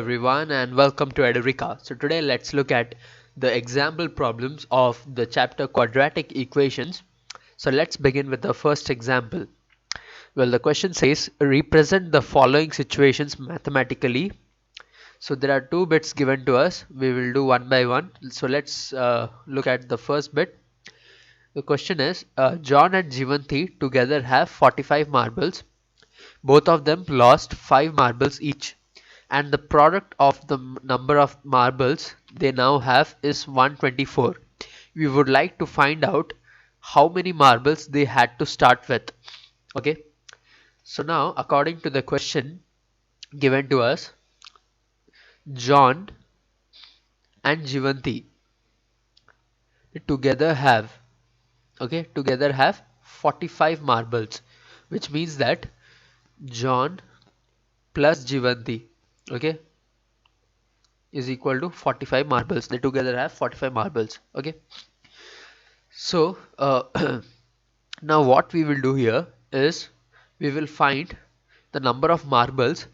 everyone and welcome to Edurika. So today let's look at the example problems of the chapter quadratic equations. So let's begin with the first example. Well, the question says represent the following situations mathematically. So there are two bits given to us. We will do one by one. So let's look at the first bit. The question is John and Jivanthi together have 45 marbles. Both of them lost 5 marbles each, and the product of the number of marbles they now have is 124. We would like to find out how many marbles they had to start with. Okay, so now according to the question given to us, John and Jivanti together have together have 45 marbles, which means that John plus Jivanti, okay, is equal to 45 marbles. They together have 45 marbles. Okay, so now what we will do here is we will find the number of marbles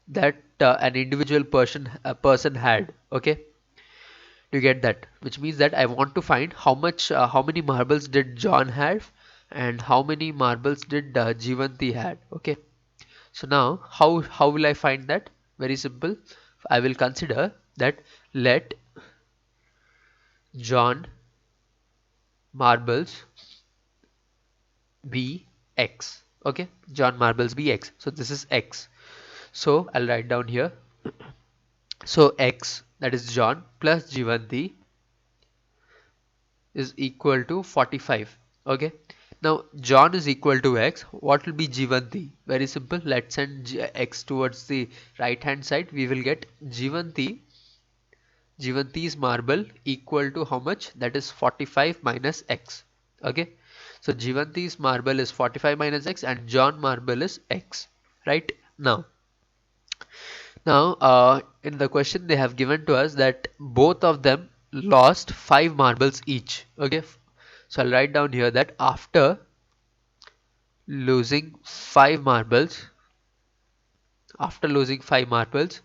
that an individual person had. Okay, you get that, which means that I want to find how many marbles did John have and how many marbles did Jivanti had. Okay, so now how will I find that? Very simple. I will consider that let John marbles be x. Okay, John marbles be x. So this is x. So I'll write down here. So x, that is John plus Jivanti, is equal to 45. Okay. Now John is equal to x. What will be Jivanti? Very simple. Let's send x towards the right hand side. We will get Jivanti's marble equal to how much? That is 45 minus x. Okay. So Jivanti's marble is 45 minus x and John marble is x. Right. Now, in the question they have given to us that both of them lost 5 marbles each. Okay. So I'll write down here that losing 5 marbles, after losing 5 marbles,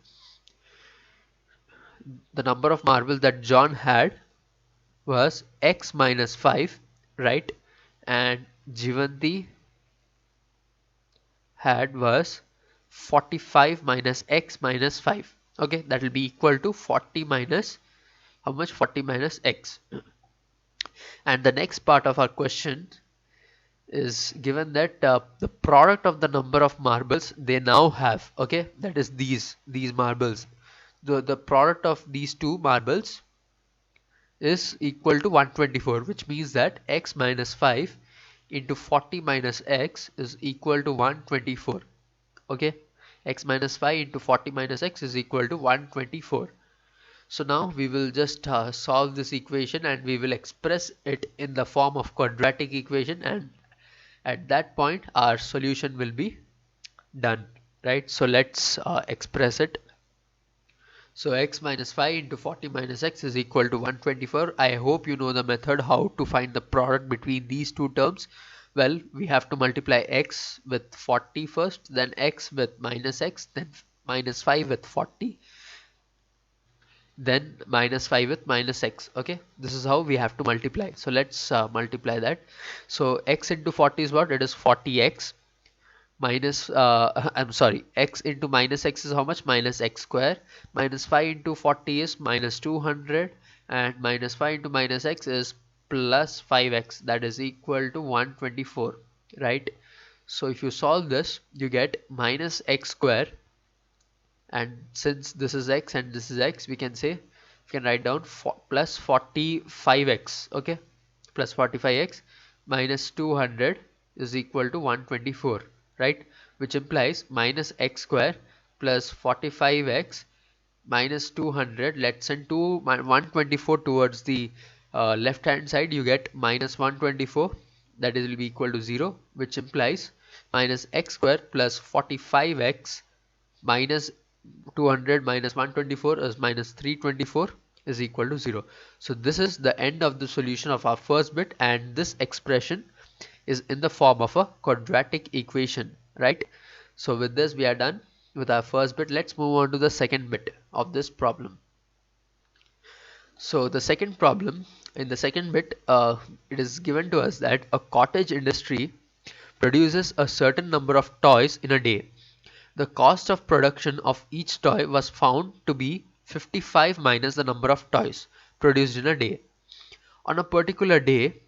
the number of marbles that John had was x minus 5, right? And Jivanti had was 45 minus x minus 5. Okay, that will be equal to 40 minus how much? 40 minus x. And the next part of our question is given that the product of the number of marbles they now have, okay, that is these marbles, the product of these two marbles is equal to 124, which means that x minus 5 into 40 minus x is equal to 124. Okay, x minus 5 into 40 minus x is equal to 124. So now we will just solve this equation and we will express it in the form of quadratic equation, and at that point our solution will be done, right? So let's express it. So x minus 5 into 40 minus x is equal to 124. I hope you know the method how to find the product between these two terms. Well, we have to multiply x with 40 first, then x with minus x, then minus 5 with 40, then minus 5 with minus x. Okay, this is how we have to multiply. So let's multiply that. So x into 40 is what? It is 40x minus I'm sorry, x into minus x is how much? Minus x square. Minus 5 into 40 is minus 200, and minus 5 into minus x is plus 5x, that is equal to 124, right? So if you solve this you get minus x square, and since this is x and this is x, we can write down plus 45x. Okay, plus 45x minus 200 is equal to 124, right? Which implies minus x square plus 45x minus 200. Let's send 124 towards the left hand side. You get minus 124, that is will be equal to 0, which implies minus x square plus 45x minus 200 minus 124 is minus 324 is equal to 0. So this is the end of the solution of our first bit, and this expression is in the form of a quadratic equation, right? So with this we are done with our first bit. Let's move on to the second bit. of this problem. So the second problem, in the second bit, it is given to us that a cottage industry produces a certain number of toys in a day. The cost of production of each toy was found to be 55 minus the number of toys produced in a day. On a particular day,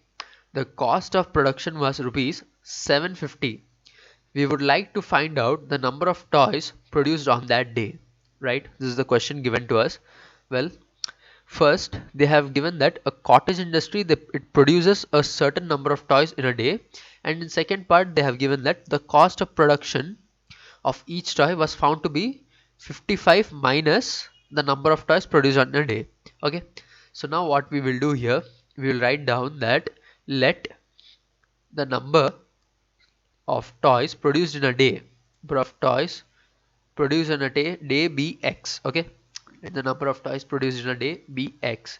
the cost of production was rupees 750. We would like to find out the number of toys produced on that day, right? This is the question given to us. Well, first they have given that a cottage industry, it produces a certain number of toys in a day, and in second part they have given that the cost of production of each toy was found to be 55 minus the number of toys produced on a day. Okay, so now what we will do here, we will write down that let the number of toys produced in a day, number of toys produced in a day be x. Okay, let the number of toys produced in a day be x.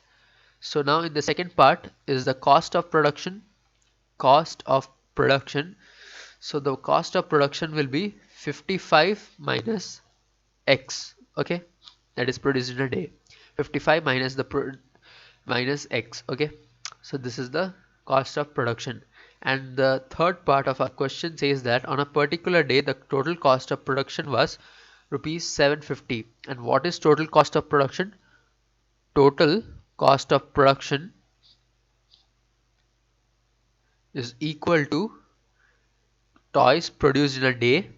So now in the second part is the cost of production, cost of production. So the cost of production will be 55 minus x. Okay, that is produced in a day. 55 minus minus x. Okay, so this is the cost of production. And the third part of our question says that on a particular day the total cost of production was rupees 750. And what is total cost of production? Total cost of production is equal to toys produced in a day,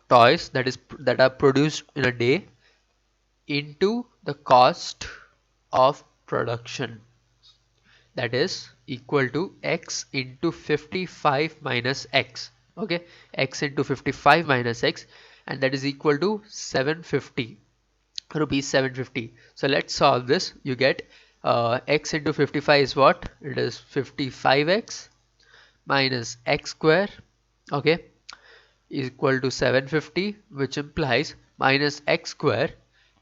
toys that are produced in a day, into the cost of production, that is equal to x into 55 minus x. Okay, x into 55 minus x, and that is equal to 750 rupees 750. So let's solve this. You get x into 55 is what? It is 55x minus x square, okay, is equal to 750, which implies minus x square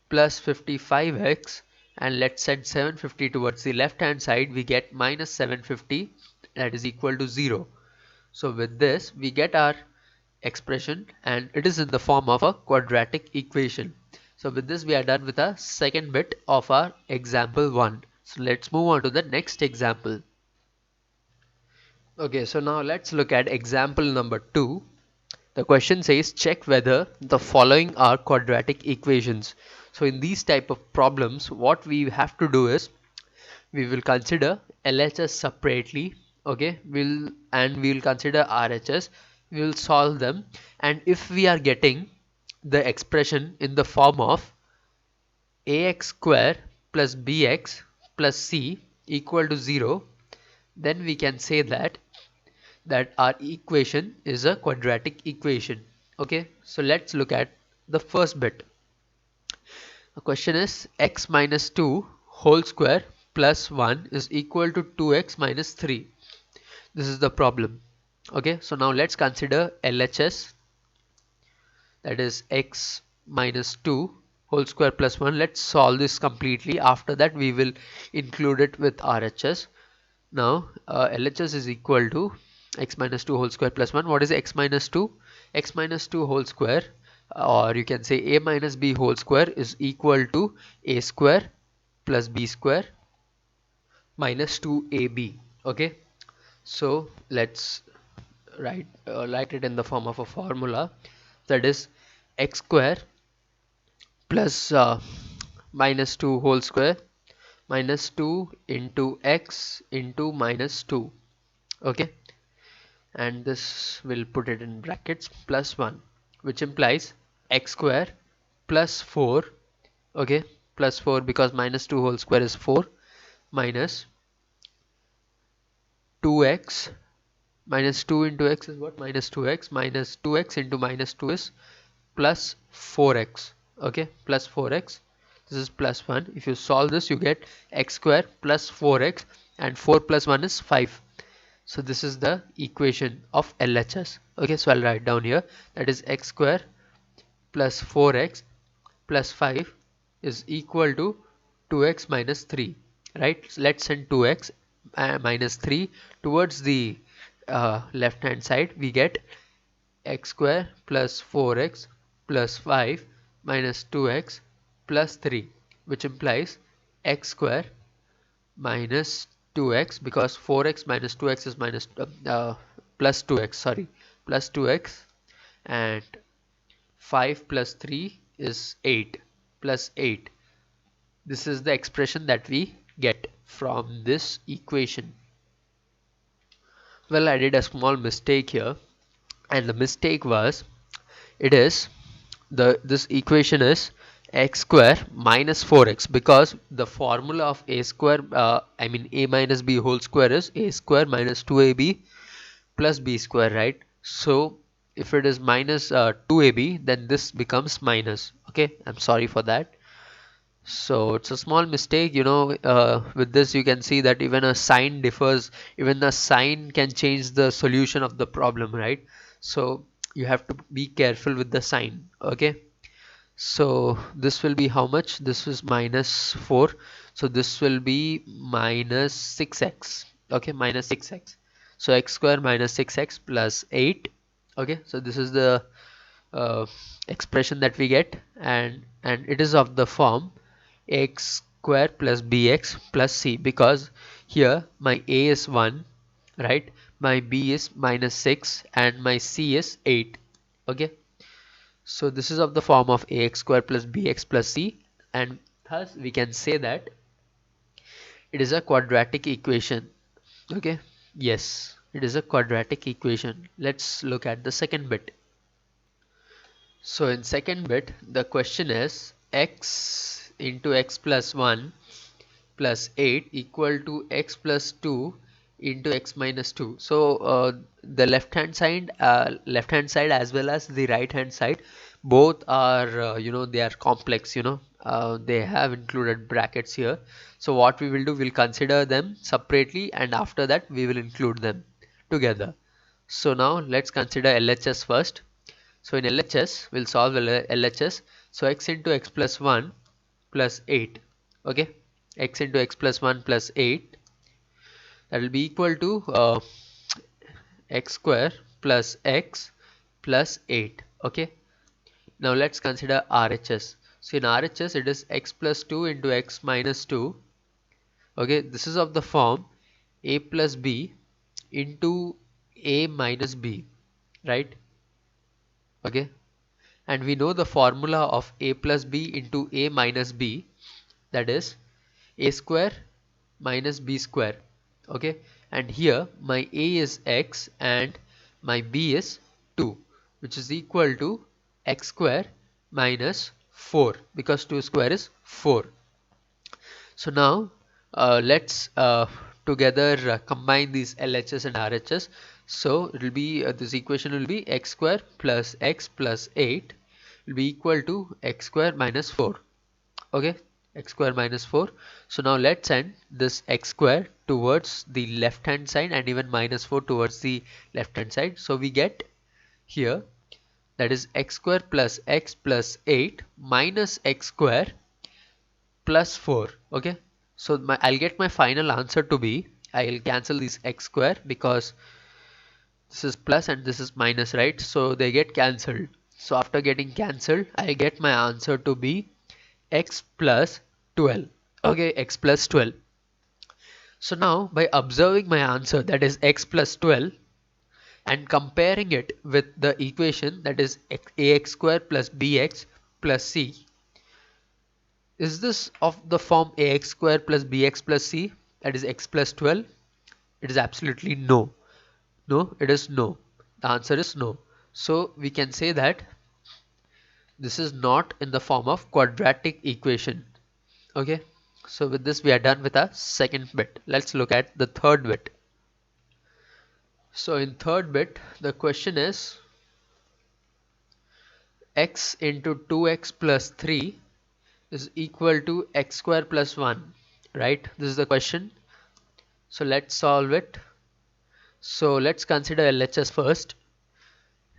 plus 55x, and let's send 750 towards the left hand side. We get minus 750, that is equal to 0. So with this we get our expression, and it is in the form of a quadratic equation. So with this we are done with the second bit of our example 1. So let's move on to the next example. Okay, so now let's look at example number 2. The question says check whether the following are quadratic equations. So in these type of problems, what we have to do is we will consider LHS separately, okay, we'll consider RHS. We will solve them, and if we are getting the expression in the form of ax square plus bx plus c equal to 0, then we can say that our equation is a quadratic equation. Okay, so let's look at the first bit. The question is x minus 2 whole square plus 1 is equal to 2x minus 3. This is the problem. Okay, so now let's consider LHS, that is x minus 2 whole square plus 1. Let's solve this completely. After that we will include it with RHS. Now LHS is equal to x minus 2 whole square plus 1. What is x minus 2? X minus 2 whole square, or you can say a minus b whole square, is equal to a square plus b square minus 2ab. Okay, so let's write it in the form of a formula, that is x square plus minus 2 whole square minus 2 into x into minus 2. Okay, and this will put it in brackets plus 1, which implies x square plus 4, okay, plus 4 because minus 2 whole square is 4, minus 2x, minus 2 into x is what? Minus 2x, minus 2x into minus 2 is plus 4x. Okay, plus 4x, this is plus 1. If you solve this you get x square plus 4x, and 4 plus 1 is 5. So this is the equation of LHS. Okay, so I'll write down here, that is x square plus 4x plus 5 is equal to 2x minus 3, right? So let's send 2x minus 3 towards the left hand side. We get x square plus 4x plus 5 minus 2x plus 3, which implies x square minus 2x, because 4x minus 2x is plus 2x, sorry, plus 2x, and 5 plus 3 is 8, plus 8. This is the expression that we get from this equation. Well, I did a small mistake here, and the mistake was, it is this equation is x square minus 4x, because the formula of a square, I mean a minus b whole square, is a square minus 2ab plus b square, right? So if it is minus 2ab, then this becomes minus. Okay, I'm sorry for that. So it's a small mistake, with this you can see that even a sign differs, even a sign can change the solution of the problem, right? So you have to be careful with the sign. Okay, so this will be how much? This is minus 4, so this will be minus 6x. Okay, minus 6x. So x square minus 6x plus 8. Okay, so this is the uh, expression that we get, and it is of the form x square plus bx plus c, because here my a is 1, right, my b is minus 6, and my c is 8. Okay, so this is of the form of ax square plus bx plus c, and thus we can say that it is a quadratic equation. Okay, yes, it is a quadratic equation. Let's look at the second bit. So in second bit, the question is x into x plus 1 plus 8 equal to x plus 2 into x minus 2. So the left hand side as well as the right hand side, both are they are complex, they have included brackets here. So what we will do, we'll consider them separately, and after that we will include them together. So now let's consider LHS first. So in LHS, we'll solve LHS. So x into x plus 1 plus 8. Okay, x into x plus 1 plus 8, that will be equal to x square plus x plus 8. Okay, now let's consider RHS. So in RHS, it is x plus 2 into x minus 2. Okay, this is of the form a plus b into a minus b, right? Okay, and we know the formula of a plus b into a minus b, that is a square minus b square. Okay, and here my a is x and my b is 2, which is equal to x square minus 4, because 2 square is 4. So now let's together combine these LHS and RHS. So it will be this equation will be x square plus x plus 8 will be equal to x square minus 4. Okay, x square minus 4. So now let's send this x square towards the left hand side and even minus 4 towards the left hand side. So we get here, that is x square plus x plus 8 minus x square plus 4. Okay, so I'll get my final answer to be, I'll cancel this x square because this is plus and this is minus, right? So they get cancelled. So after getting cancelled, I get my answer to be x plus 12. Okay, x plus 12. So now by observing my answer, that is x plus 12, and comparing it with the equation, that is ax square plus bx plus c, is this of the form ax square plus bx plus c, that is x plus 12? It is absolutely no. No, it is no. The answer is no. So we can say that this is not in the form of quadratic equation. Okay, so with this we are done with our second bit. Let's look at the third bit. So in third bit, the question is x into 2x plus 3 is equal to x square plus 1, right? This is the question. So let's solve it. So let's consider LHS first.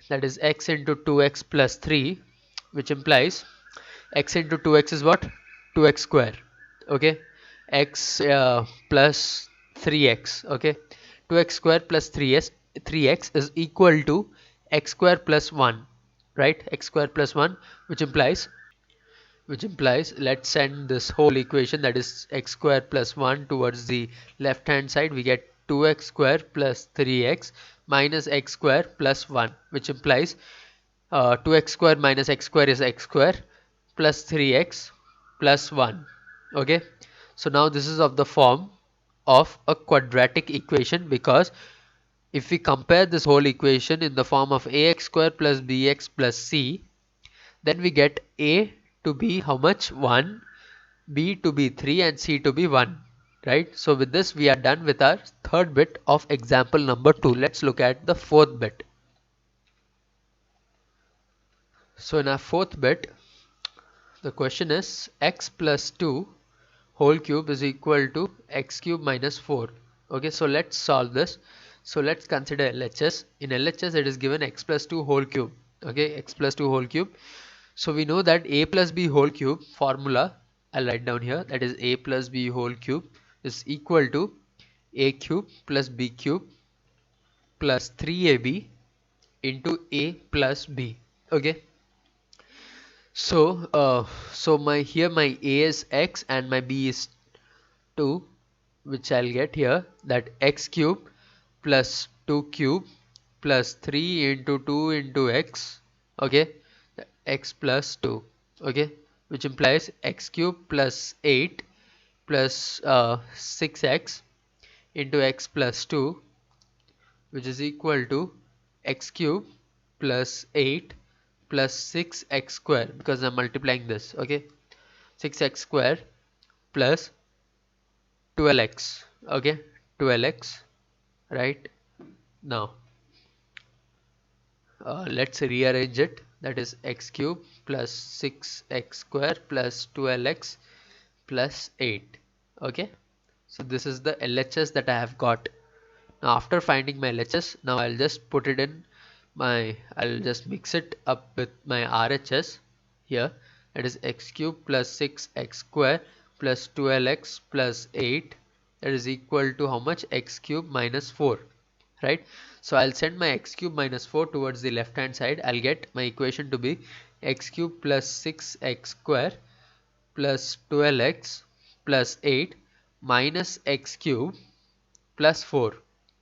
That is x into 2x plus 3, which implies x into 2x is what? 2x square. Okay, x plus 3x. Okay, 2x square plus 3x is equal to x square plus 1, right? X square plus 1, which implies which implies let's send this whole equation, that is x square plus 1, towards the left hand side. We get 2x square plus 3x minus x square plus 1, which implies 2x square minus x square is x square plus 3x plus 1. Okay, so now this is of the form of a quadratic equation, because if we compare this whole equation in the form of ax square plus bx plus c, then we get a to be how much? 1, b to be 3, and c to be 1, right? So with this we are done with our third bit of example number 2. Let's look at the fourth bit. So in our fourth bit, the question is x plus 2 whole cube is equal to x cube minus 4. Okay, so let's solve this. So let's consider LHS. In LHS it is given x plus 2 whole cube. Okay, x plus 2 whole cube. So we know that a plus b whole cube formula, I'll write down here, that is a plus b whole cube is equal to a cube plus b cube plus 3ab into a plus b. Okay, so my here my a is x and my b is 2, which I'll get here, that x cube plus 2 cube plus 3 into 2 into x. Okay, x plus 2. Okay, which implies x cube plus 8 plus 6x into x plus 2, which is equal to x cube plus 8 plus 6x square, because I'm multiplying this. Okay, 6x square plus 12x. Okay, 12x, right? Now let's rearrange it, that is x cube plus 6x square plus 12x plus 8. Okay, so this is the LHS that I have got. Now after finding my LHS, now I'll just put it in I'll just mix it up with my RHS here, that is x cube plus 6x square plus 12x plus 8, that is equal to how much? X cube minus 4, right? So I'll send my x cube minus 4 towards the left hand side. I'll get my equation to be x cube plus 6x square plus 12x plus 8 minus x cube plus 4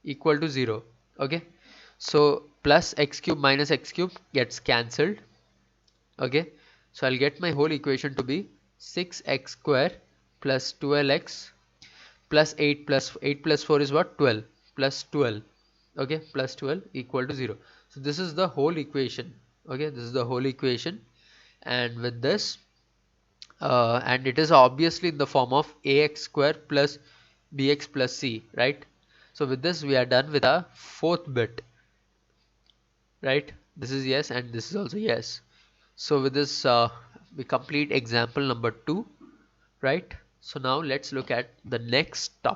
equal to 0. Okay, so plus x cube minus x cube gets cancelled. Okay, so I'll get my whole equation to be 6x square plus 12x plus 8 plus 4 is what? 12, plus 12. Okay, plus 12 equal to 0. So this is the whole equation. Okay, this is the whole equation, and with this and it is obviously in the form of ax square plus bx plus c, right? So with this we are done with our fourth bit, right? This is yes and this is also yes. So with this we complete example number 2, right? So now let's look at the next topic.